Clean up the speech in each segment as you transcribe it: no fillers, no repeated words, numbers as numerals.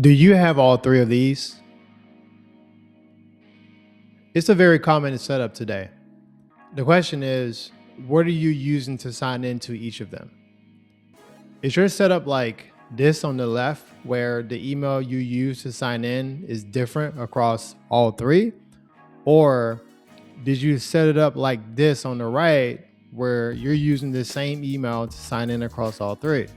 Do you have all three of these? It's a very common setup today. The question is, what are you using to sign into each of them? Is your setup like this on the left, where the email you use to sign in is different across all three? Or did you set it up like this on the right, where you're using the same email to sign in across all three?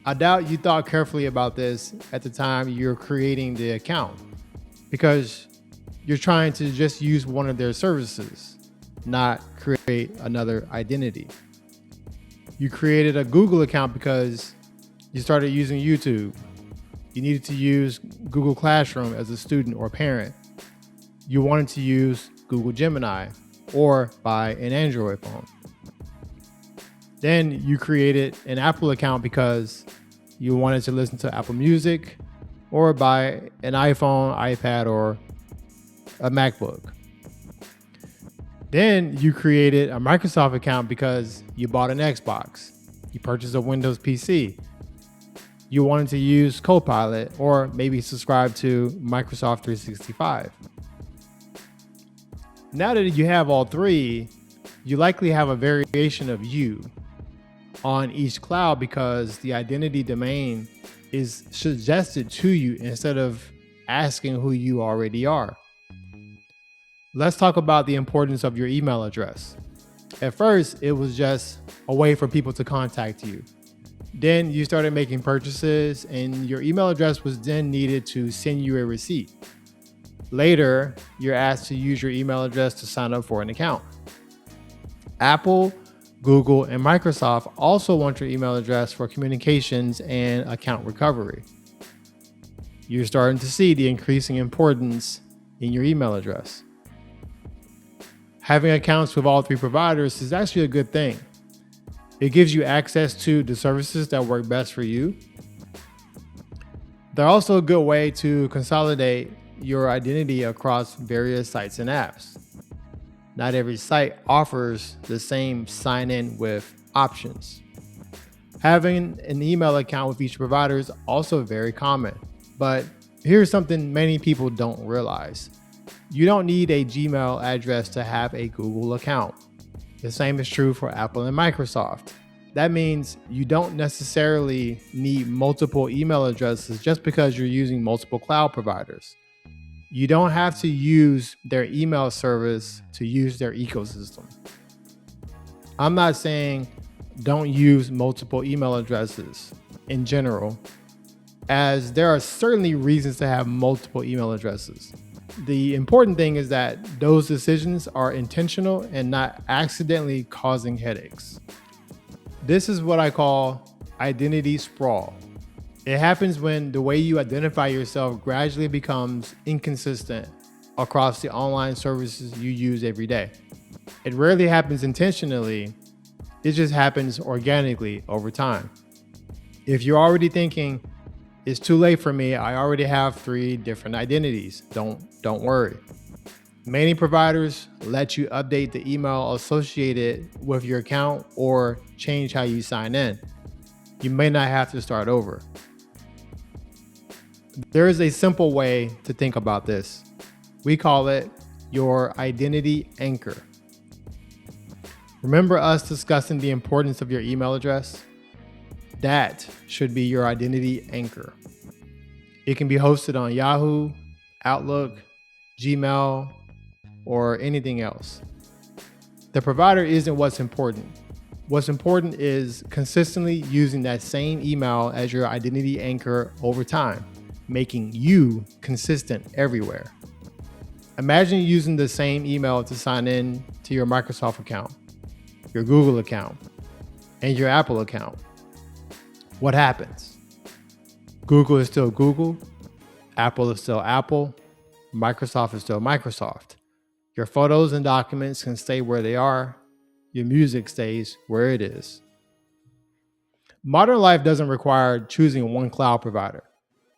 I doubt you thought carefully about this at the time you're creating the account because you're trying to just use one of their services, not create another identity. You created a Google account because you started using YouTube. You needed to use Google Classroom as a student or parent. You wanted to use Google Gemini or buy an Android phone. Then you created an Apple account because you wanted to listen to Apple Music or buy an iPhone, iPad, or a MacBook. Then you created a Microsoft account because you bought an Xbox. You purchased a Windows PC. You wanted to use Copilot or maybe subscribe to Microsoft 365. Now that you have all three, you likely have a variation of you on each cloud because the identity domain is suggested to you instead of asking who you already are. Let's talk about the importance of your email address. At first, it was just a way for people to contact you. Then you started making purchases and your email address was then needed to send you a receipt. Later, you're asked to use your email address to sign up for an account. Apple, Google, and Microsoft also want your email address for communications and account recovery. You're starting to see the increasing importance in your email address. Having accounts with all three providers is actually a good thing. It gives you access to the services that work best for you. They're also a good way to consolidate your identity across various sites and apps. Not every site offers the same sign-in with options. Having an email account with each provider is also very common, but here's something many people don't realize. You don't need a Gmail address to have a Google account. The same is true for Apple and Microsoft. That means you don't necessarily need multiple email addresses just because you're using multiple cloud providers. You don't have to use their email service to use their ecosystem. I'm not saying don't use multiple email addresses in general, as there are certainly reasons to have multiple email addresses. The important thing is that those decisions are intentional and not accidentally causing headaches. This is what I call identity sprawl. It happens when the way you identify yourself gradually becomes inconsistent across the online services you use every day. It rarely happens intentionally, it just happens organically over time. If you're already thinking, it's too late for me, I already have 3 different identities, don't worry. Many providers let you update the email associated with your account or change how you sign in. You may not have to start over. There is a simple way to think about this. We call it your identity anchor. Remember us discussing the importance of your email address? That should be your identity anchor. It can be hosted on Yahoo, Outlook, Gmail, or anything else. The provider isn't what's important. What's important is consistently using that same email as your identity anchor over time, making you consistent everywhere. Imagine using the same email to sign in to your Microsoft account, your Google account, and your Apple account. What happens? Google is still Google, Apple is still Apple, Microsoft is still Microsoft. Your photos and documents can stay where they are, your music stays where it is. Modern life doesn't require choosing one cloud provider.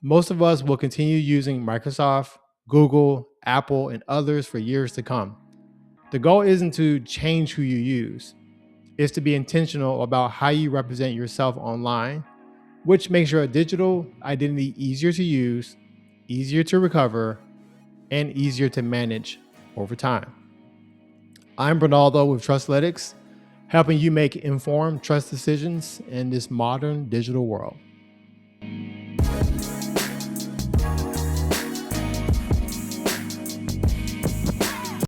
Most of us will continue using Microsoft, Google, Apple, and others for years to come. The goal isn't to change who you use. It's to be intentional about how you represent yourself online, which makes your digital identity easier to use, easier to recover, and easier to manage over time. I'm Bernardo with Trustlytics, helping you make informed trust decisions in this modern digital world.